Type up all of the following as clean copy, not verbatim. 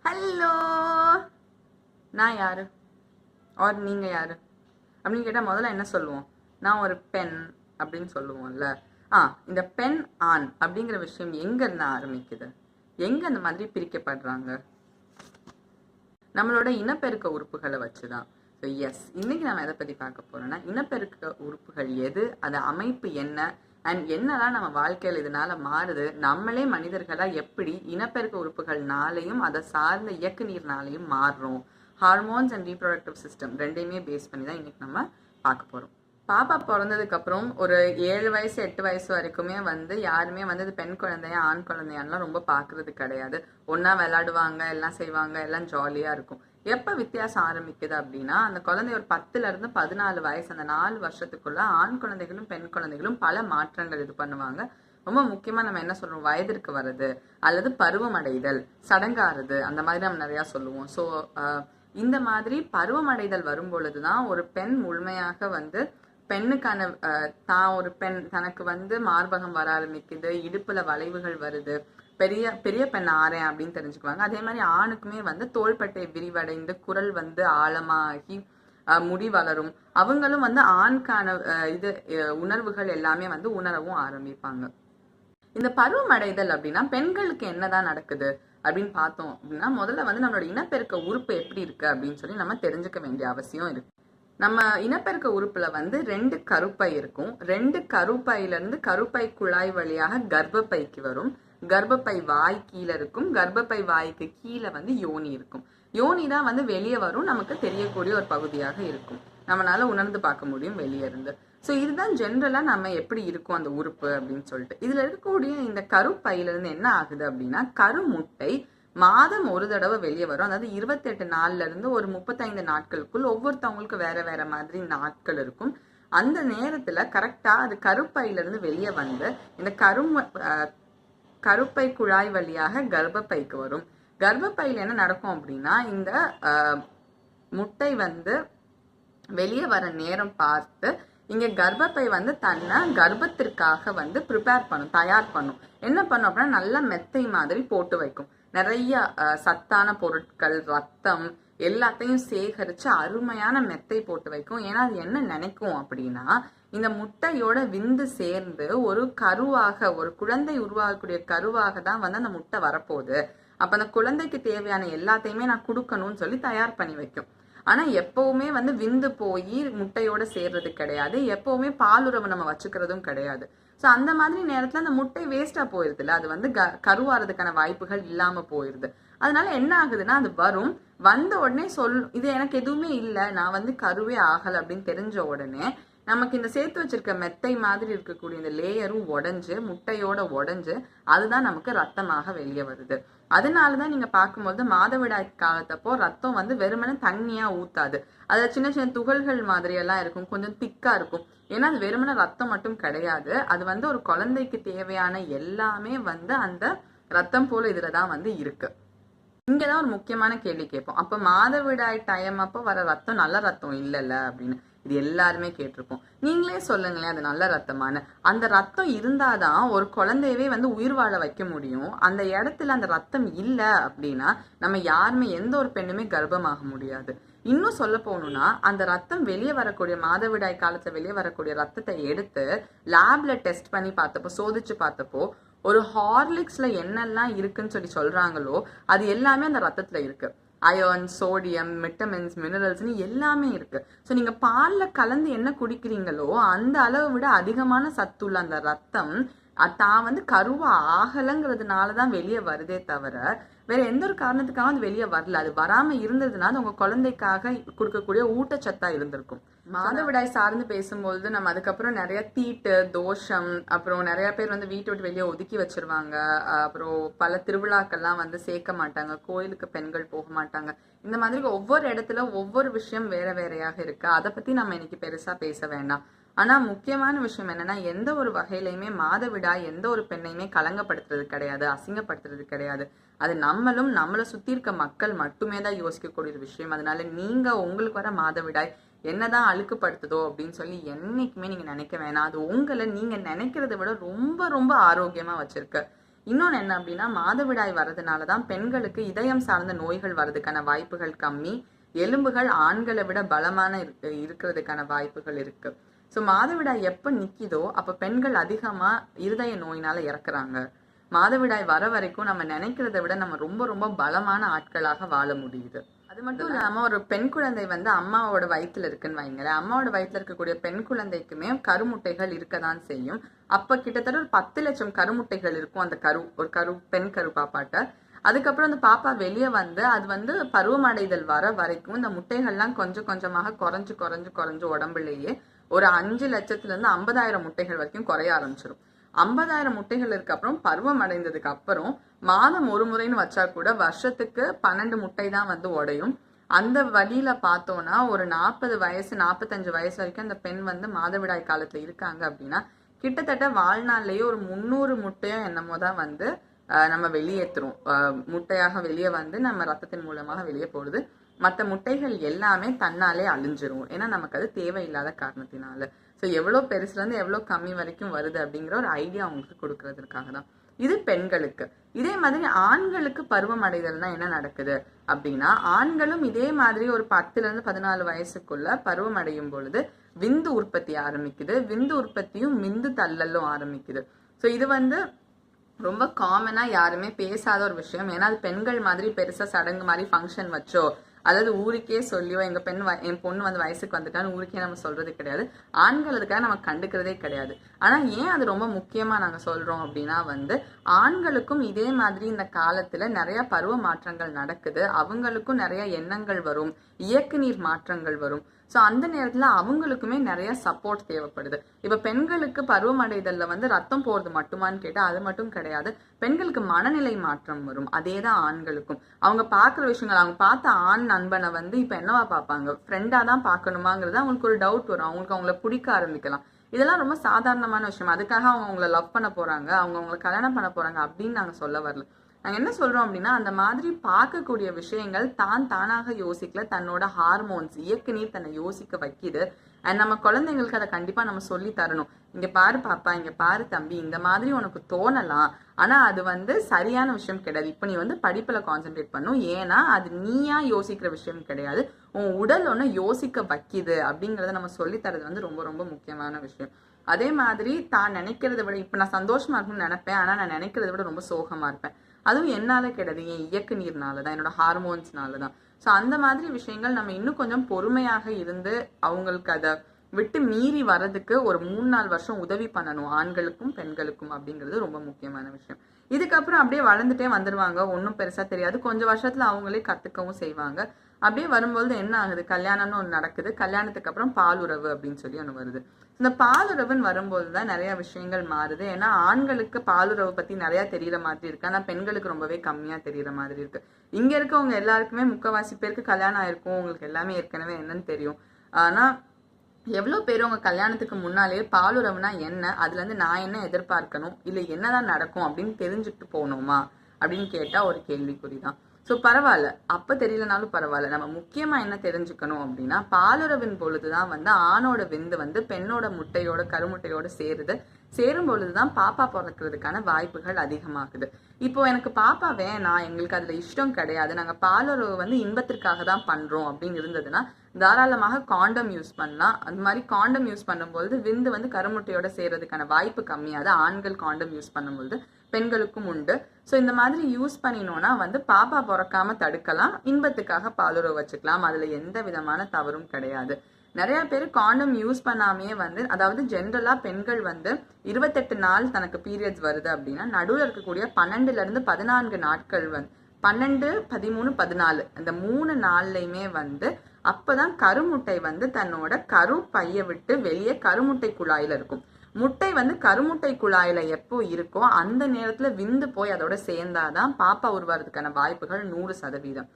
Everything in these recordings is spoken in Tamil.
ஹலோ, நான் யாரு ஆர் நீங்க யாரு அப்படின்னு கேட்டா முதல்ல என்ன சொல்லுவோம்? நான் ஒரு பெண் அப்படின்னு சொல்லுவோம்ல. இந்த பெண் ஆண் அப்படிங்கிற விஷயம் எங்க இருந்து ஆரம்பிக்குது? எங்க அந்த மாதிரி பிரிக்கப்படுறாங்க? நம்மளோட இனப்பெருக்க உறுப்புகளை வச்சுதான். ஸோ எஸ், இன்னைக்கு நம்ம எதை பத்தி பார்க்க போறோம்னா, இனப்பெருக்க உறுப்புகள் எது, அது அமைப்பு என்ன, அண்ட் என்னெல்லாம் நம்ம வாழ்க்கையில் இதனால மாறுது, நம்மளே மனிதர்களா எப்படி இனப்பெருக்க உறுப்புகள்னாலையும் அதை சார்ந்த இயக்கு நீர்னாலையும் மாறுறோம். ஹார்மோன்ஸ் அண்ட் ரீப்ரொடக்டிவ் சிஸ்டம் ரெண்டையுமே பேஸ் பண்ணி தான் இன்னைக்கு நம்ம பார்க்க போறோம். பாப்பா பிறந்ததுக்கு அப்புறம் ஒரு 7 வயசு 8 வயசு வரைக்குமே யாருமே இது பெண் குழந்தையா ஆண் குழந்தையான்லாம் ரொம்ப பாக்குறது கிடையாது. ஒன்னா விளையாடுவாங்க, எல்லாம் செய்வாங்க, எல்லாம் ஜாலியா இருக்கும். எப்ப வித்தியாசம் ஆரம்பிக்குது அப்படின்னா, அந்த குழந்தை ஒரு 10ல இருந்து 14 வயசு, அந்த 4 வருஷத்துக்குள்ள ஆண் குழந்தைகளும் பெண் குழந்தைகளும் பல மாற்றங்கள் இது பண்ணுவாங்க. ரொம்ப முக்கியமா நம்ம என்ன சொல்றோம், வயதிற்கு வர்றது அல்லது பருவம் அடைதல், சடங்காறுது, அந்த மாதிரி நம்ம நிறைய சொல்லுவோம். ஸோ இந்த மாதிரி பருவம் அடைதல் வரும் பொழுதுதான் ஒரு பெண் முழுமையாக பெண்ணுக்கான தான் ஒரு பெண், தனக்கு மார்பகம் வர ஆரம்பிக்குது, இடுப்புல வளைவுகள் வருது, பெரிய பெரிய பெண் ஆறேன் அப்படின்னு தெரிஞ்சுக்குவாங்க. அதே மாதிரி ஆணுக்குமே தோள்பட்டை விரிவடைந்து குரல் ஆழமாகி முடி வளரும். அவங்களும் ஆண்கான உணர்வுகள் எல்லாமே உணரவும் ஆரம்பிப்பாங்க. இந்த பருவம் அடைதல் அப்படின்னா பெண்களுக்கு என்னதான் நடக்குது அப்படின்னு பார்த்தோம் அப்படின்னா, முதல்ல நம்மளோட இனப்பெருக்க உறுப்பு எப்படி இருக்கு அப்படின்னு சொல்லி நம்ம தெரிஞ்சுக்க வேண்டிய அவசியம் இருக்கு. நம்ம இனப்பெருக்க உறுப்புல 2 கருப்பை இருக்கும். 2 கருப்பையில இருந்து கருப்பை குழாய் வழியாக கர்ப்பப்பைக்கு வரும். கர்ப்பப்பை வாய் கீழே இருக்கும். கர்ப்பப்பை வாய்க்கு கீழே யோனி இருக்கும். யோனி தான் வெளியே வரும், நமக்கு தெரியக்கூடிய ஒரு பகுதியாக இருக்கும். நம்மளால உணர்ந்து பார்க்க முடியும் வெளியே இருந்து. ஸோ இதுதான் ஜென்ரலா நம்ம எப்படி இருக்கும் அந்த உறுப்பு அப்படின்னு சொல்லிட்டு. இதுல இருக்கக்கூடிய இந்த கருப்பையில இருந்து என்ன ஆகுது அப்படின்னா, கருமுட்டை மாதம் ஒரு தடவை வெளியே வரும். அதாவது 28 நாள்ல இருந்து ஒரு 35 நாட்களுக்குள் ஒவ்வொருத்தவங்களுக்கு வேற வேற மாதிரி நாட்கள் இருக்கும். அந்த நேரத்துல கரெக்டா அது கருப்பையில இருந்து வெளியே இந்த கருப்பை குழாய் வழியாக கர்ப்பப்பைக்கு வரும். கர்ப்பப்பையில என்ன நடக்கும் அப்படின்னா, இந்த முட்டை வெளியே வர நேரம் பார்த்து இங்க கர்ப்பப்பை தன்னை கர்ப்பத்திற்காக ப்ரிப்பேர் பண்ணும், தயார் பண்ணும். என்ன பண்ணும் அப்படின்னா, நல்லா மெத்தை மாதிரி போட்டு வைக்கும். நிறைய சத்தான பொருட்கள், ரத்தம் எல்லாத்தையும் சேகரிச்சு அருமையான மெத்தை போட்டு வைக்கும். ஏன்னா அது என்ன நினைக்கும் அப்படின்னா, இந்த முட்டையோட விந்து சேர்ந்து ஒரு கருவாக, ஒரு குழந்தை உருவாகக்கூடிய கருவாக தான் அந்த முட்டை வரப்போகுது. அப்ப அந்த குழந்தைக்கு தேவையான எல்லாத்தையுமே நான் கொடுக்கணும்னு சொல்லி தயார் பண்ணி வைக்கும். ஆனா எப்பவுமே விந்து போய் முட்டையோட சேர்றது கிடையாது. எப்பவுமே பாலுறவு நம்ம வச்சுக்கிறதும் கிடையாது. ஸோ அந்த மாதிரி நேரத்துல அந்த முட்டை வேஸ்டா போயிருது இல்ல, அது கருவாறதுக்கான வாய்ப்புகள் இல்லாம போயிருது. அதனால என்ன ஆகுதுன்னா, அது வந்த உடனே இது எனக்கு எதுவுமே இல்லை, நான் கருவே ஆகல அப்படின்னு தெரிஞ்ச உடனே நமக்கு இந்த சேர்த்து வச்சிருக்க மெத்தை மாதிரி இருக்கக்கூடிய இந்த லேயரும் உடஞ்சு, முட்டையோட உடஞ்சு, அதுதான் நமக்கு ரத்தமாக வெளியே வருது. அதனாலதான் நீங்க பார்க்கும்போது மாதவிடாய் காலத்தப்போ ரத்தம் வெறுமனே தண்ணியா ஊத்தாது. அதுல சின்ன சின்ன துகள்கள் மாதிரி எல்லாம் இருக்கும், கொஞ்சம் திக்கா இருக்கும். ஏன்னா அது வெறுமனே ரத்தம் மட்டும் கிடையாது, அது ஒரு குழந்தைக்கு தேவையான எல்லாமே அந்த ரத்தம் போல இதுலதான் இருக்கு. இங்கதான் ஒரு முக்கியமான கேள்வி கேட்போம், அப்ப மாதவிடாய் டைம் அப்போ வர ரத்தம் நல்ல ரத்தம் இல்லைல்ல அப்படின்னு. இது எல்லாருமே கேட்டிருப்போம். நீங்களே சொல்லுங்களேன், அது நல்ல ரத்தமான? அந்த ரத்தம் இருந்தாதான் ஒரு குழந்தையவே உயிர் வாழ வைக்க முடியும். அந்த இடத்துல அந்த ரத்தம் இல்லை அப்படின்னா நம்ம யாருமே, எந்த ஒரு பெண்ணுமே கர்ப்பமாக முடியாது. இன்னும் சொல்ல போகணும்னா, அந்த ரத்தம் வெளியே வரக்கூடிய, மாதவிடாய் காலத்துல வெளியே வரக்கூடிய ரத்தத்தை எடுத்து லேப்ல டெஸ்ட் பண்ணி பார்த்தப்போ, சோதிச்சு பார்த்தப்போ, ஒரு ஹார்லிக்ஸ்ல என்னெல்லாம் இருக்குன்னு சொல்லி சொல்றாங்களோ அது எல்லாமே அந்த ரத்தத்துல இருக்கு. அயர்ன், சோடியம், விட்டமின்ஸ், மினரல்ஸ்னு எல்லாமே இருக்கு. ஸோ நீங்க பால்ல கலந்து என்ன குடிக்கிறீங்களோ அந்த அளவை விட அதிகமான சத்துள்ள அந்த ரத்தம் தான் கருவா ஆகலங்கிறதுனாலதான் வெளியே வருதே தவிர வேற எந்த ஒரு காரணத்துக்காக அது வெளியே வரல. அது வராம இருந்ததுன்னா அது உங்க குழந்தைக்காக கொடுக்கக்கூடிய ஊட்டச்சத்தா இருந்திருக்கும். மாதவிடாய் சார்ந்து பேசும்போது நம்ம அதுக்கப்புறம் நிறைய தீட்டு, தோஷம், அப்புறம் நிறைய பேர் வீட்டை விட்டு வெளியே ஒதுக்கி வச்சிருவாங்க. அப்புறம் பல திருவிழாக்கள்லாம் சேர்க்க மாட்டாங்க, கோயிலுக்கு பெண்கள் போக மாட்டாங்க. இந்த மாதிரி ஒவ்வொரு இடத்துல ஒவ்வொரு விஷயம் வேற வேறையாக இருக்கு. அதை பத்தி நம்ம இன்னைக்கு பெருசா பேச வேண்டாம். ஆனா முக்கியமான விஷயம் என்னன்னா, எந்த ஒரு வகையிலையுமே மாதவிடாய் எந்த ஒரு பெண்ணையுமே கலங்கப்படுத்துறது கிடையாது, அசிங்கப்படுத்துறது கிடையாது. அது நம்மளை சுத்தி இருக்க மக்கள் மட்டுமே தான் யோசிக்கக்கூடிய ஒரு விஷயம். அதனால நீங்க உங்களுக்கு வர மாதவிடாய் என்னதான் அழுக்குப்படுத்துதோ அப்படின்னு சொல்லி என்னைக்குமே நீங்க நினைக்க வேணாம். அது உங்களை நீங்க நினைக்கிறத விட ரொம்ப ரொம்ப ஆரோக்கியமா வச்சிருக்கு. இன்னொன்று என்ன அப்படின்னா, மாதவிடாய் வர்றதுனால தான் பெண்களுக்கு இதயம் சார்ந்த நோய்கள் வர்றதுக்கான வாய்ப்புகள் கம்மி, எலும்புகள் ஆண்களை விட பலமான இருக்கிறதுக்கான வாய்ப்புகள் இருக்கு. ஸோ மாதவிடாய் எப்போ நிற்கிதோ அப்போ பெண்கள் அதிகமாக இருதய நோயினால இறக்குறாங்க. மாதவிடாய் வர வரைக்கும் நம்ம நினைக்கிறத விட நம்ம ரொம்ப ரொம்ப பலமான ஆட்களாக வாழ முடியுது. அது மட்டும் இல்லாம ஒரு பெண் குழந்தை வந்து அம்மாவோட வயிற்றுல இருக்குன்னு வைங்களேன், அம்மாவோட வயிற்றுல இருக்கக்கூடிய பெண் குழந்தைக்குமே கருமுட்டைகள் இருக்கதான் செய்யும். அப்ப கிட்டத்தட்ட ஒரு 10 லட்சம் கருமுட்டைகள் இருக்கும் அந்த ஒரு பெண் கரு பாப்பாட்ட. அதுக்கப்புறம் அந்த பாப்பா வெளியே வந்து அது வந்து பருவமடைதல் வர வரைக்கும் இந்த முட்டைகள்லாம் கொஞ்சம் கொஞ்சமாக குறைஞ்சு குறைஞ்சு குறைஞ்சு உடம்புலேயே ஒரு 5 லட்சத்துல இருந்து 50,000 முட்டைகள் வரைக்கும் குறைய ஆரம்பிச்சிடும். 50,000 முட்டைகள் இருக்கு. அப்புறம் பருவம் அடைந்ததுக்கு அப்புறம் மாதம் ஒரு முறைன்னு வச்சா கூட வருஷத்துக்கு 12 முட்டை தான் வந்து உடையும். அந்த வழியில பார்த்தோம்னா ஒரு 40 வயசு 45 வயசு வரைக்கும் அந்த பெண் வந்து மாதவிடாய் காலத்துல இருக்காங்க அப்படின்னா கிட்டத்தட்ட வாழ்நாள்லயே ஒரு 300 முட்டையோ என்னமோ தான் வந்து நம்ம வெளியேற்றுறோம். முட்டையாக வெளியே வந்து நம்ம ரத்தத்தின் மூலமாக வெளியே போடுது. மற்ற முட்டைகள் எல்லாமே தன்னாலே அழிஞ்சிரும். ஏன்னா நமக்கு அது தேவையில்லாத காரணத்தினால. ஸோ எவ்வளோ பெருசுலேருந்து எவ்வளோ கம்மி வரைக்கும் வருது அப்படிங்கிற ஒரு ஐடியா அவங்களுக்கு கொடுக்கறதுக்காக தான். இது பெண்களுக்கு. இதே மாதிரி ஆண்களுக்கு பருவம் அடைதல்னா என்ன நடக்குது அப்படின்னா, ஆண்களும் இதே மாதிரி ஒரு 10லேருந்து 14 வயசுக்குள்ள பருவம் அடையும் பொழுது விந்து உற்பத்தி ஆரம்பிக்குது. விந்து உற்பத்தியும் விந்து தள்ளலும் ஆரம்பிக்குது. ஸோ இது வந்து ரொம்ப காமனா யாருமே பேசாத ஒரு விஷயம். ஏன்னா அது பெண்கள் மாதிரி பெருசா சடங்கு மாதிரி ஃபங்க்ஷன் வச்சோ அதாவது ஊருக்கே சொல்லியோ என் பொண்ணு வந்து வயசுக்கு வந்துட்டான்னு ஊருக்கே நம்ம சொல்றது கிடையாது. ஆண்கள் அதுக்காக நம்ம கண்டுக்கிறதே கிடையாது. ஆனா ஏன் அது ரொம்ப முக்கியமா நாங்க சொல்றோம் அப்படின்னா வந்து ஆண்களுக்கும் இதே மாதிரி இந்த காலத்துல நிறைய பருவ மாற்றங்கள் நடக்குது. அவங்களுக்கும் நிறைய எண்ணங்கள் வரும், இயக்கு நீர் மாற்றங்கள் வரும். ஸோ அந்த நேரத்துல அவங்களுக்குமே நிறைய சப்போர்ட் தேவைப்படுது. இப்ப பெண்களுக்கு பருவமடைதல்ல வந்து ரத்தம் போறது மட்டுமான்னு கேட்டா அது மட்டும் கிடையாது. பெண்களுக்கு மனநிலை மாற்றம் வரும். அதே தான் ஆண்களுக்கும். அவங்க பாக்குற விஷயங்கள், அவங்க பார்த்த ஆண் நண்பனை வந்து இப்ப என்னவா பார்ப்பாங்க, ஃப்ரெண்டா தான் பார்க்கணுமாங்கிறது அவங்களுக்கு ஒரு டவுட் வரும். அவங்களுக்கு அவங்கள பிடிக்க ஆரம்பிக்கலாம். இதெல்லாம் ரொம்ப சாதாரணமான விஷயம். அதுக்காக அவங்க அவங்கள லவ் பண்ண போறாங்க, அவங்கள கல்யாணம் பண்ண போறாங்க அப்படின்னு நாங்க சொல்ல வரல. நாங்க என்ன சொல்றோம் அப்படின்னா, அந்த மாதிரி பார்க்கக்கூடிய விஷயங்கள் தானாக யோசிக்கல, தன்னோட ஹார்மோன்ஸ் இயக்கு நீர் தன்னை யோசிக்க வைக்குது. அண்ட் நம்ம குழந்தைங்களுக்கு அதை கண்டிப்பா நம்ம சொல்லி தரணும். இங்க பாரு பாப்பா, இங்க பாரு தம்பி, இந்த மாதிரி உனக்கு தோணலாம், ஆனா அது வந்து சரியான விஷயம் கிடையாது. இப்ப நீ வந்து படிப்புல கான்சென்ட்ரேட் பண்ணும், ஏன்னா அது நீயா யோசிக்கிற விஷயம் கிடையாது, உன் உடல் ஒண்ணு யோசிக்க வைக்குது அப்படிங்கறத நம்ம சொல்லி தரது வந்து ரொம்ப ரொம்ப முக்கியமான விஷயம். அதே மாதிரி தான் நினைக்கிறத விட, இப்ப நான் சந்தோஷமா இருக்கணும்னு நினைப்பேன், ஆனா நான் நினைக்கிறத விட ரொம்ப சோகமா இருப்பேன். அதுவும் என்னால கிடையாது, என் இயக்கு நீர்னாலதான், என்னோட ஹார்மோன்ஸ்னாலதான். ஸோ அந்த மாதிரி விஷயங்கள் நம்ம இன்னும் கொஞ்சம் பொறுமையாக இருந்து அவங்களுக்கு அதை விட்டு மீறி வர்றதுக்கு ஒரு 3-4 வருஷம் உதவி பண்ணணும், ஆண்களுக்கும் பெண்களுக்கும். அப்படிங்கிறது ரொம்ப முக்கியமான விஷயம். இதுக்கப்புறம் அப்படியே வளர்ந்துட்டே வந்துடுவாங்க, ஒன்றும் பெருசா தெரியாது. கொஞ்சம் வருஷத்துல அவங்களே கத்துக்கவும் செய்வாங்க. அப்படியே வரும்போது என்ன ஆகுது, கல்யாணம்னு ஒன்று நடக்குது. கல்யாணத்துக்கு அப்புறம் பாலுறவு அப்படின்னு சொல்லி ஒன்று வருது. இந்த பாலுறவுன்னு வரும்போது தான் நிறைய விஷயங்கள் மாறுது. ஏன்னா ஆண்களுக்கு பாலுறவு பத்தி நிறைய தெரியற மாதிரி இருக்கு, ஆனா பெண்களுக்கு ரொம்பவே கம்மியா தெரியற மாதிரி இருக்கு. இங்க இருக்கவங்க எல்லாருக்குமே முக்கவாசி பேருக்கு கல்யாணம் ஆயிருக்கும், உங்களுக்கு எல்லாமே ஏற்கனவே என்னன்னு தெரியும். ஆனா எவ்வளவு பேர் உங்க கல்யாணத்துக்கு முன்னாலேயே பாலுறவுனா என்ன, அதுல இருந்து நான் என்ன எதிர்பார்க்கணும், இல்ல என்னதான் நடக்கும் அப்படின்னு தெரிஞ்சுட்டு போகணுமா அப்படின்னு கேட்டா ஒரு கேள்விக்குறிதான். ஸோ பரவாயில்ல, அப்ப தெரியலனாலும் பரவாயில்ல. நம்ம முக்கியமா என்ன தெரிஞ்சுக்கணும் அப்படின்னா, பாலுறவின் பொழுதுதான் வந்து ஆணோட விந்து வந்து பெண்ணோட முட்டையோட கருமுட்டையோட சேரும் பொழுதுதான் பாப்பா பிறக்கிறதுக்கான வாய்ப்புகள் அதிகமாகுது. இப்போ எனக்கு பாப்பா வேணாம், எங்களுக்கு அதுல இஷ்டம் கிடையாது, நாங்க பாலுறவு வந்து இன்பத்திற்காக தான் பண்றோம் அப்படின்னு இருந்ததுன்னா தாராளமாக காண்டம் யூஸ் பண்ணலாம். அந்த மாதிரி காண்டம் யூஸ் பண்ணும்போது விந்து வந்து கருமுட்டையோட சேர்றதுக்கான வாய்ப்பு கம்மியாது. ஆண்கள் காண்டம் யூஸ் பண்ணும்போது பெண்களுக்கும் உண்டு. ஸோ இந்த மாதிரி யூஸ் பண்ணினோம்னா வந்து பாப்பா பிறக்காம தடுக்கலாம், இன்பத்துக்காக பாலுறவு வச்சுக்கலாம். அதுல எந்த விதமான தவறும் கிடையாது. நிறைய பேர் காண்டம் யூஸ் பண்ணாமையே வந்து, அதாவது ஜென்ரலா பெண்கள் வந்து 28 நாள் தனக்கு பீரியட்ஸ் வருது அப்படின்னா நடுவில் இருக்கக்கூடிய 12 to 14 நாட்கள் வந்து 12, 13, 14 இந்த 3 நாள்லையுமே வந்து அப்பதான் கருமுட்டை வந்து தன்னோட கரு பைய விட்டு வெளியே கருமுட்டை குழாயில இருக்கும். முட்டை வந்து கருமுட்டை குழாயில எப்போ இருக்கோ அந்த நேரத்துல விந்து போய் அதோட சேர்ந்தாதான் பாப்பா உருவாறதுக்கான வாய்ப்புகள் 100%.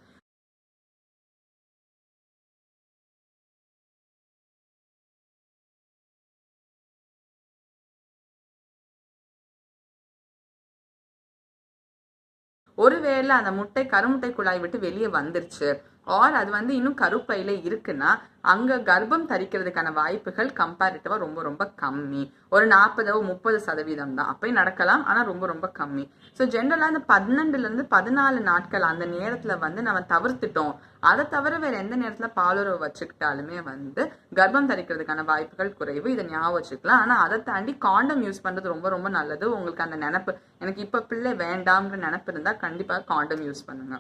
ஒருவேளை அந்த முட்டை கருமுட்டை குழாய் விட்டு வெளியே வந்துருச்சு, ஆர் அது வந்து இன்னும் கருப்பையில இருக்குன்னா அங்க கர்ப்பம் தரிக்கிறதுக்கான வாய்ப்புகள் கம்பேரிட்டிவா ரொம்ப ரொம்ப கம்மி. ஒரு 40-30% தான் அப்பயும் நடக்கலாம், ஆனா ரொம்ப ரொம்ப கம்மி. ஸோ ஜென்ரலா அந்த 12-14 நாட்கள் அந்த நேரத்துல வந்து நம்ம தவிர்த்துட்டோம். அதை தவிர வேற எந்த நேரத்துல பாலுறவு வச்சுக்கிட்டாலுமே வந்து கர்ப்பம் தரிக்கிறதுக்கான வாய்ப்புகள் குறைவு. இதை ஞாபகம் வச்சுக்கலாம். ஆனா அதை தாண்டி காண்டம் யூஸ் பண்றது ரொம்ப ரொம்ப நல்லது. உங்களுக்கு அந்த நினைப்பு, எனக்கு இப்ப பிள்ளை வேண்டாம்ன்ற நினைப்பு இருந்தா கண்டிப்பா காண்டம் யூஸ் பண்ணுங்க.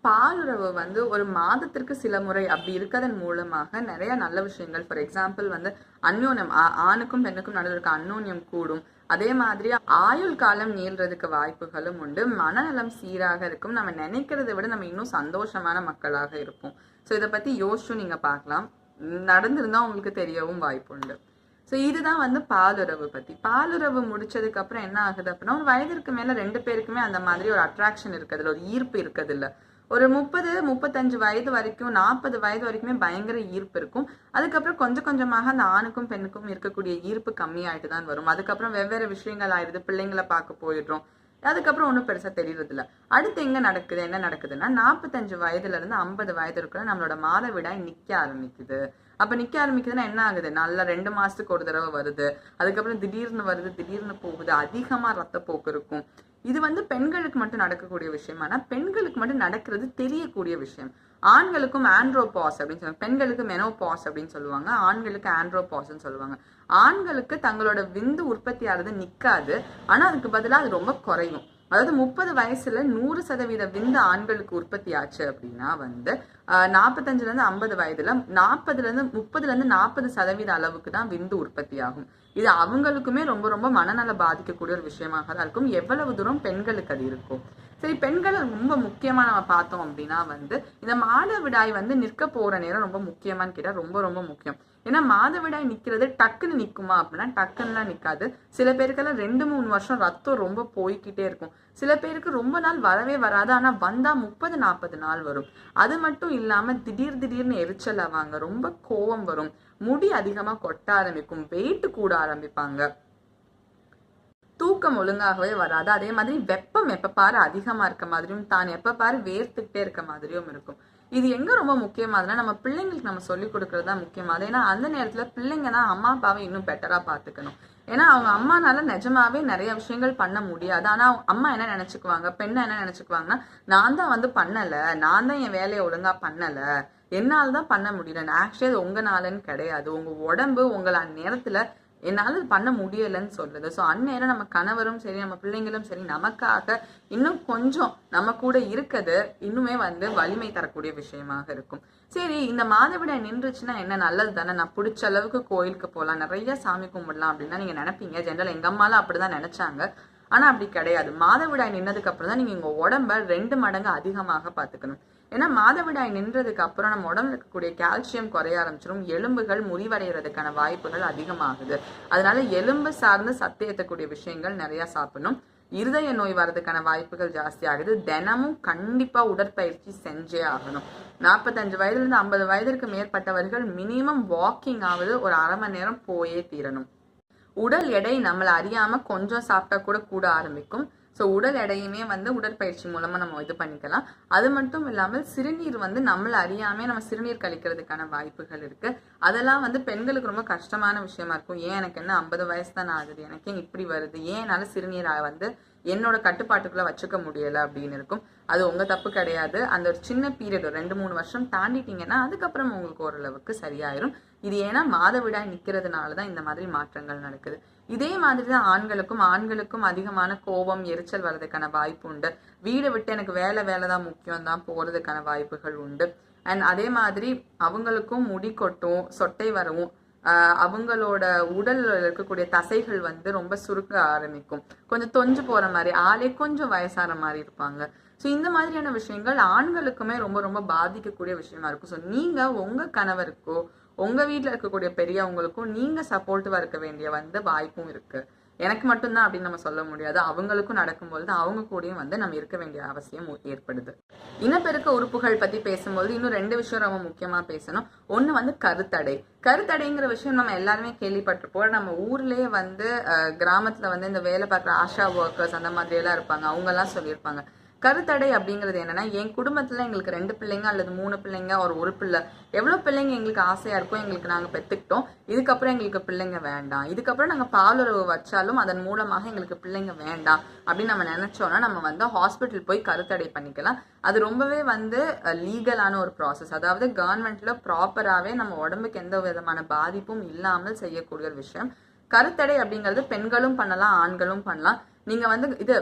பாலுறவு வந்து ஒரு மாதத்திற்கு சில முறை அப்படி இருக்கதன் மூலமாக நிறைய நல்ல விஷயங்கள், ஃபார் எக்ஸாம்பிள் வந்து அந்யோன்யம், ஆணுக்கும் பெண்ணுக்கும் நடுவில் இருக்க அந்யோன்யம் கூடும். அதே மாதிரி ஆயுள் காலம் நீள்றதுக்கு வாய்ப்புகளும் உண்டு. மனநலம் சீராக இருக்கும். நம்ம நினைக்கிறத விட நம்ம இன்னும் சந்தோஷமான மக்களாக இருப்போம். ஸோ இதை பத்தி யோசிச்சும் நீங்க பார்க்கலாம். நடந்திருந்தா உங்களுக்கு தெரியவும் வாய்ப்பு உண்டு. ஸோ இதுதான் வந்து பாலுறவு பத்தி. பாலுறவு முடிச்சதுக்கு அப்புறம் என்ன ஆகுது அப்படின்னா, ஒரு வயதிற்கு மேல 2 பேருக்குமே அந்த மாதிரி ஒரு அட்ராக்ஷன் இருக்குதுல்ல, ஒரு ஈர்ப்பு இருக்குதுல்ல. ஒரு 30-35 வயது வரைக்கும், 40 வயது வரைக்குமே பயங்கர ஈர்ப்பு இருக்கும். அதுக்கப்புறம் கொஞ்சம் கொஞ்சமாக அந்த ஆணுக்கும் பெண்ணுக்கும் இருக்கக்கூடிய ஈர்ப்பு கம்மியாயிட்டு தான் வரும். அதுக்கப்புறம் வெவ்வேறு விஷயங்கள் ஆயிடுது. பிள்ளைங்களை பார்க்க போயிடுறோம். அதுக்கப்புறம் ஒன்றும் பெருசா தெரியறது இல்லை. அடுத்து எங்க நடக்குது, என்ன நடக்குதுன்னா 45 வயதுல இருந்து 50 வயது இருக்கிற நம்மளோட மாதவிடாய் நிக்க ஆரம்பிக்குது. அப்ப நிக்க ஆரம்பிக்குதுன்னா என்ன ஆகுது, நல்லா 2 மாசத்துக்கு ஒரு தடவை வருது. அதுக்கப்புறம் திடீர்னு வருது, திடீர்னு போகுது. அதிகமா ரத்தப்போக்கு இருக்கும். இது வந்து பெண்களுக்கு மட்டும் நடக்கக்கூடிய விஷயம். ஆனா பெண்களுக்கு மட்டும் நடக்கிறது தெரியக்கூடிய விஷயம். ஆண்களுக்கும் ஆண்ட்ரோபாஸ் அப்படின்னு சொல்லுவாங்க, பெண்களுக்கு மெனோபாஸ் அப்படின்னு சொல்லுவாங்க, ஆண்களுக்கு ஆண்ட்ரோபாஸ்ன்னு சொல்லுவாங்க. ஆண்களுக்கு தங்களோட விந்து உற்பத்தி ஆகிறது நிக்காது, ஆனா அதுக்கு பதிலாக அது ரொம்ப குறையும். அதாவது 30 வயசுல 100% விந்து ஆண்களுக்கு உற்பத்தி ஆச்சு அப்படின்னா வந்து 45-50 வயதுல 30-40% அளவுக்கு தான் விந்து உற்பத்தி ஆகும். இது அவங்களுக்குமே ரொம்ப ரொம்ப மனநல பாதிக்கக்கூடிய ஒரு விஷயமாக தான் இருக்கும். எவ்வளவு தூரம் பெண்களுக்கு அது இருக்கும். சரி, பெண்கள் ரொம்ப முக்கியமா நம்ம பார்த்தோம் அப்படின்னா வந்து இந்த மாதவிடாய் வந்து நிற்க போற நேரம் ரொம்ப முக்கியமான்னு கேட்டா ரொம்ப ரொம்ப முக்கியம். ஏன்னா மாதவிடாய் நிக்கிறது டக்குன்னு நிக்குமா அப்படின்னா டக்குன்னுலாம் நிக்காது. சில பேருக்கெல்லாம் 2-3 வருஷம் ரத்தம் ரொம்ப போய்கிட்டே இருக்கும். சில பேருக்கு ரொம்ப நாள் வரவே வராது, ஆனா வந்தா 30-40 நாள் வரும். அது மட்டும் இல்லாம திடீர்னு எரிச்சல் ஆவாங்க, ரொம்ப கோபம் வரும், முடி அதிகமா கொட்ட ஆரம்பிக்கும், வெயிட் கூட ஆரம்பிப்பாங்க, தூக்கம் ஒழுங்காகவே வராது. அதே மாதிரி வெப்பம் எப்ப பாரு அதிகமா இருக்க மாதிரியும், தான் எப்ப பாரு வேர்த்துக்கிட்டே இருக்க மாதிரியும் இருக்கும். இது எங்க ரொம்ப முக்கியமாதுன்னா நம்ம பிள்ளைங்களுக்கு நம்ம சொல்லிக் கொடுக்கறது தான் முக்கியமாது. ஏன்னா அந்த நேரத்துல பிள்ளைங்க தான் அம்மா அப்பாவை இன்னும் பெட்டரா பாத்துக்கணும். ஏன்னா அவங்க அம்மானால நிஜமாவே நிறைய விஷயங்கள் பண்ண முடியாது. ஆனா அம்மா என்ன நினைச்சுக்குவாங்க, பெண்ணை என்ன நினைச்சுக்குவாங்கன்னா, நான் தான் வந்து பண்ணல, நான் தான் என் வேலையை ஒழுங்கா பண்ணல, என்னால தான் பண்ண முடியல. ஆக்சுவலி அது உங்கனாலன்னு கிடையாது, உங்க உடம்பு உங்களை அந்நேரத்துல என்னால பண்ண முடியலைன்னு சொல்றது. ஸோ அந்நேரம் நம்ம கணவரும் சரி, நம்ம பிள்ளைங்களும் சரி, நமக்காக இன்னும் கொஞ்சம் நம்ம கூட இருக்கிறது இன்னுமே வந்து வலிமை தரக்கூடிய விஷயமாக இருக்கும். சரி, இந்த மாதவிடாய் நின்றுச்சுன்னா என்ன, நல்லது தானே, நான் பிடிச்ச அளவுக்கு கோயிலுக்கு போகலாம், நிறைய சாமி கும்பிடலாம் அப்படின்னா நீங்க நினைப்பீங்க. ஜென்ரல் எங்க அம்மாலாம் அப்படிதான் நினைச்சாங்க. ஆனா அப்படி கிடையாது. மாதவிடாய் நின்னதுக்கு அப்புறம் தான் நீங்க உங்க உடம்ப 2 மடங்கு அதிகமாக பாத்துக்கணும். ஏன்னா மாதவிடாய் நின்றதுக்கு அப்புறம் நம்ம உடம்புல இருக்கக்கூடிய கால்சியம் குறைய ஆரம்பிச்சிடும். எலும்புகள் முறிவடைகிறதுக்கான வாய்ப்புகள் அதிகமாகுது. அதனால எலும்பு சார்ந்து சத்து ஏற்றக்கூடிய விஷயங்கள் நிறைய சாப்பிடணும். இருதய நோய் வர்றதுக்கான வாய்ப்புகள் ஜாஸ்தி ஆகுது. தினமும் கண்டிப்பா உடற்பயிற்சி செஞ்சே ஆகணும். 45 வயதுல இருந்து 50 வயதிற்கு மேற்பட்டவர்கள் மினிமம் வாக்கிங் ஆவது ஒரு அரை மணி நேரம் போயே தீரணும். உடல் எடை நம்மளை அறியாம கொஞ்சம் சாப்பிட்டா கூட ஆரம்பிக்கும். ஸோ உடல் எடையுமே வந்து உடற்பயிற்சி மூலமா நம்ம இது பண்ணிக்கலாம். அது மட்டும் இல்லாமல் சிறுநீர் வந்து நம்மளை அறியாமே நம்ம சிறுநீர் கழிக்கிறதுக்கான வாய்ப்புகள் இருக்கு. அதெல்லாம் வந்து பெண்களுக்கு ரொம்ப கஷ்டமான விஷயமா இருக்கும். ஏன் எனக்கு என்ன 50 வயசு தான் ஆகுது, எனக்கு ஏன் இப்படி வருது, ஏன் என்னால சிறுநீரை வந்து என்னோட கட்டுப்பாட்டுக்குள்ள வச்சுக்க முடியல அப்படின்னு இருக்கும். அது உங்க தப்பு கிடையாது. அந்த ஒரு சின்ன பீரியட், ஒரு 2-3 வருஷம் தாண்டிட்டீங்கன்னா அதுக்கப்புறம் உங்களுக்கு ஓரளவுக்கு சரியாயிரும். இது ஏன்னா மாதவிடாய் நிக்கிறதுனாலதான் இந்த மாதிரி மாற்றங்கள் நடக்குது. இதே மாதிரிதான் ஆண்களுக்கும் அதிகமான கோபம், எரிச்சல் வர்றதுக்கான வாய்ப்பு உண்டு. வீடை விட்டு எனக்கு வேலை தான் முக்கியம் தான் போறதுக்கான வாய்ப்புகள் உண்டு. அண்ட் அதே மாதிரி அவங்களுக்கும் முடி கொட்டும், சொட்டை வரவும், அவங்களோட உடல்ல இருக்கக்கூடிய தசைகள் வந்து ரொம்ப சுருக்க ஆரம்பிக்கும், கொஞ்சம் தொஞ்சு போற மாதிரி, ஆளே கொஞ்சம் வயசான மாதிரி இருப்பாங்க. ஸோ இந்த மாதிரியான விஷயங்கள் ஆண்களுக்குமே ரொம்ப ரொம்ப பாதிக்கக்கூடிய விஷயமா இருக்கும். ஸோ நீங்க உங்க கணவருக்கோ உங்க வீட்டுல இருக்கக்கூடிய பெரியவங்களுக்கும் நீங்க சப்போர்ட்டிவா இருக்க வேண்டிய வந்து வாய்ப்பும் இருக்கு. எனக்கு மட்டும்தான் அப்படின்னு நம்ம சொல்ல முடியாது. அவங்களுக்கும் நடக்கும்போது அவங்க கூடயும் வந்து நம்ம இருக்க வேண்டிய அவசியம் ஏற்படுது. இனப்பெருக்க உறுப்புகள் பத்தி பேசும்போது இன்னும் 2 விஷயம் ரொம்ப முக்கியமா பேசணும். ஒண்ணு வந்து கருத்தடைங்கிற விஷயம் நம்ம எல்லாருமே கேள்விப்பட்டிருப்போம். நம்ம ஊர்லயே வந்து கிராமத்துல வந்து இந்த வேலை பார்க்குற ஆஷா ஒர்க்கர்ஸ் அந்த மாதிரி எல்லாம் இருப்பாங்க, அவங்க எல்லாம் சொல்லியிருப்பாங்க, கருத்தடை அப்படிங்கிறது என்னன்னா, என் குடும்பத்துல எங்களுக்கு 2 பிள்ளைங்க அல்லது 3 பிள்ளைங்க ஒரு பிள்ளை, எவ்வளவு பிள்ளைங்க எங்களுக்கு ஆசையா இருக்கோ எங்களுக்கு நாங்க பெத்துக்கிட்டோம், இதுக்கப்புறம் எங்களுக்கு பிள்ளைங்க வேண்டாம், இதுக்கப்புறம் நாங்க பாலுறவு வச்சாலும் அதன் மூலமாக எங்களுக்கு பிள்ளைங்க வேண்டாம் அப்படின்னு நம்ம நினைச்சோம்னா நம்ம வந்து ஹாஸ்பிட்டல் போய் கருத்தடை பண்ணிக்கலாம். அது ரொம்பவே வந்து லீகலான ஒரு ப்ராசஸ். அதாவது கவர்மெண்ட்ல ப்ராப்பராகவே நம்ம உடம்புக்கு எந்த விதமான பாதிப்பும் இல்லாமல் செய்யக்கூடிய ஒரு விஷயம். கருத்தடை அப்படிங்கிறது பெண்களும் பண்ணலாம், ஆண்களும் பண்ணலாம். நீங்க வந்து இது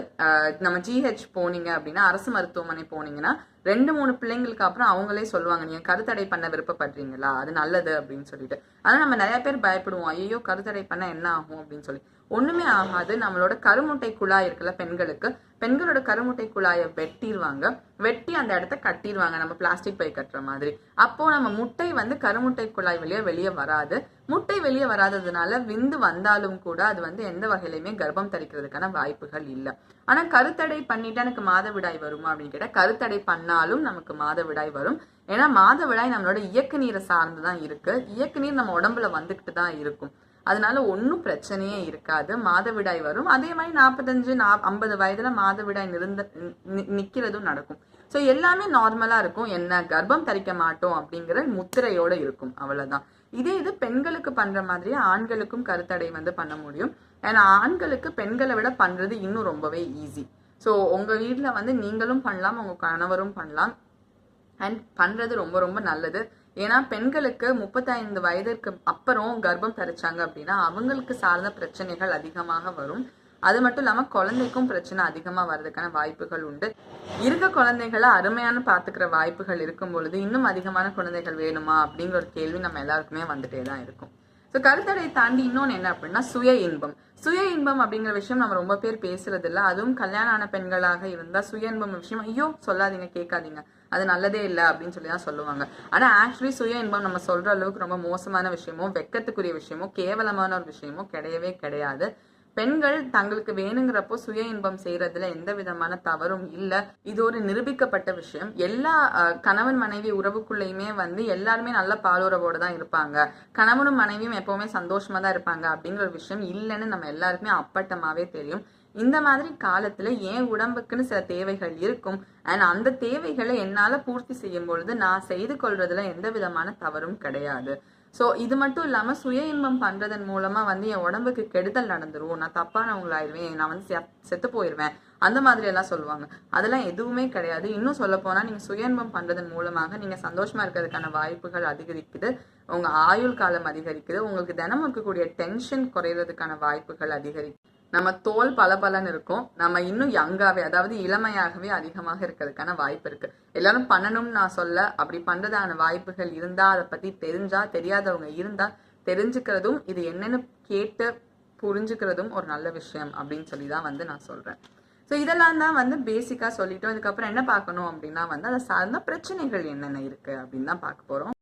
நம்ம GH போனீங்க அப்படின்னா, அரசு மருத்துவமனை போனீங்கன்னா 2-3 பிள்ளைங்களுக்கு அப்புறம் அவங்களே சொல்லுவாங்க, நீங்க கருத்தடை பண்ண விருப்பப்படுறீங்களா, அது நல்லது அப்படின்னு சொல்லிட்டு. ஆனா நம்ம நிறைய பேர் பயப்படுவோம், ஐயோ கருத்தடை பண்ண என்ன ஆகும் அப்படின்னு சொல்லி. ஒண்ணுமே ஆகாது. நம்மளோட கருமுட்டை குழாய் இருக்குல்ல, பெண்களோட கருமுட்டை குழாயை வெட்டி அந்த இடத்த கட்டிடுவாங்க, நம்ம பிளாஸ்டிக் பை கட்டுற மாதிரி. அப்போ நம்ம முட்டை வந்து கருமுட்டை குழாய் வெளியே வராது. முட்டை வெளியே வராததுனால விந்து வந்தாலும் கூட அது வந்து எந்த வகையிலுமே கர்ப்பம் தரிக்கிறதுக்கான வாய்ப்புகள் இல்லை. ஆனா கருத்தடை பண்ணிட்டு எனக்கு மாதவிடாய் வருமா அப்படின்னு கேட்டா, கருத்தடை பண்ணாலும் நமக்கு மாதவிடாய் வரும். ஏன்னா மாதவிடாய் நம்மளோட இயக்க நீரை சார்ந்துதான் இருக்கு. இயக்க நீர் நம்ம உடம்புல வந்துகிட்டு தான் இருக்கும். அதனால ஒன்னும் பிரச்சனையே இருக்காது, மாதவிடாய் வரும். அதே மாதிரி 45-50 வயதுல மாதவிடாய் நிக்கிறதும் நடக்கும். ஸோ எல்லாமே நார்மலா இருக்கும். என்ன, கர்ப்பம் தரிக்க மாட்டோம் அப்படிங்கிற முத்திரையோட இருக்கும், அவ்வளவுதான். இது பெண்களுக்கு பண்ற மாதிரியே ஆண்களுக்கும் கருத்தடை வந்து பண்ண முடியும். ஏன்னா ஆண்களுக்கு பெண்களை விட பண்றது இன்னும் ரொம்பவே ஈஸி. ஸோ உங்க வீட்டுல வந்து நீங்களும் பண்ணலாம், உங்க கணவரும் பண்ணலாம். அண்ட் பண்றது ரொம்ப ரொம்ப நல்லது. ஏன்னா பெண்களுக்கு 35 வயதிற்கு அப்புறம் கர்ப்பம் தரிச்சாங்க அப்படின்னா அவங்களுக்கு சார்ந்த பிரச்சனைகள் அதிகமாக வரும். அது மட்டும் இல்லாம குழந்தைக்கும் பிரச்சனை அதிகமா வர்றதுக்கான வாய்ப்புகள் உண்டு. இருக்க குழந்தைகளை அருமையான பாத்துக்கிற வாய்ப்புகள் இருக்கும் பொழுது இன்னும் அதிகமான குழந்தைகள் வேணுமா அப்படிங்கிற ஒரு கேள்வி நம்ம எல்லாருக்குமே வந்துட்டே தான் இருக்கும். ஸோ கருத்தடை தாண்டி இன்னொன்று என்ன அப்படின்னா சுய இன்பம் அப்படிங்கிற விஷயம் நம்ம ரொம்ப பேர் பேசுறது இல்லை. அதுவும் கல்யாணம் ஆன பெண்களாக இருந்தா சுய இன்பம் விஷயம் ஐயோ சொல்லாதீங்க, கேட்காதீங்க, அது நல்லதே இல்லை அப்படின்னு சொல்லி தான் சொல்லுவாங்க. ஆனா ஆக்சுவலி சுய இன்பம் நம்ம சொல்ற அளவுக்கு ரொம்ப மோசமான விஷயமோ வெக்கத்துக்குரிய விஷயமோ கேவலமான ஒரு விஷயமோ கிடையவே கிடையாது. பெண்கள் தங்களுக்கு வேணுங்கிறப்போ சுய இன்பம் செய்யறதுல எந்த விதமான தவறும் இல்லை. இது ஒரு நிரூபிக்கப்பட்ட விஷயம். எல்லா கணவன் மனைவி உறவுக்குள்ளேயுமே வந்து எல்லாருமே நல்ல பாலுறவோட தான் இருப்பாங்க, கணவனும் மனைவியும் எப்பவுமே சந்தோஷமா தான் இருப்பாங்க அப்படிங்கிற ஒரு விஷயம் இல்லைன்னு நம்ம எல்லாருக்குமே அப்பட்டமாவே தெரியும். இந்த மாதிரி காலத்துல என் உடம்புக்குன்னு சில தேவைகள் இருக்கும். அண்ட் அந்த தேவைகளை என்னால பூர்த்தி செய்யும் பொழுது நான் செய்து கொள்றதுல எந்த விதமான தவறும் கிடையாது. ஸோ இது மட்டும் இல்லாம சுய இன்பம் பண்றதன் மூலமா வந்து என் உடம்புக்கு கெடுதல் நடந்துரும், நான் தப்பானவங்களாயிருவேன், நான் வந்து செத்து போயிருவேன், அந்த மாதிரி எல்லாம் சொல்லுவாங்க. அதெல்லாம் எதுவுமே கிடையாது. இன்னும் சொல்ல போனா நீங்க சுய இன்பம் பண்றதன் மூலமாக நீங்க சந்தோஷமா இருக்கிறதுக்கான வாய்ப்புகள் அதிகரிக்குது, உங்க ஆயுள் காலம் அதிகரிக்குது, உங்களுக்கு தினமும் இருக்கக்கூடிய டென்ஷன் குறையறதுக்கான வாய்ப்புகள் அதிகரிக்குது. நம்ம தோல் பலன்னு இருக்கும், நம்ம இன்னும் யங்காவே அதாவது இளமையாகவே அதிகமாக இருக்கிறதுக்கான வாய்ப்பு இருக்கு. எல்லாரும் பண்ணணும்னு நான் சொல்ல, அப்படி பண்றதான வாய்ப்புகள் இருந்தா அதை பத்தி தெரிஞ்சா, தெரியாதவங்க இருந்தா தெரிஞ்சுக்கிறதும் இது என்னன்னு கேட்டு புரிஞ்சுக்கிறதும் ஒரு நல்ல விஷயம் அப்படின்னு சொல்லிதான் வந்து நான் சொல்றேன். ஸோ இதெல்லாம் தான் வந்து பேசிக்கா சொல்லிட்டோம். இதுக்கப்புறம் என்ன பார்க்கணும் அப்படின்னா வந்து அதை சார்ந்த பிரச்சனைகள் என்னென்ன இருக்கு அப்படின்னு தான் பார்க்க போறோம்.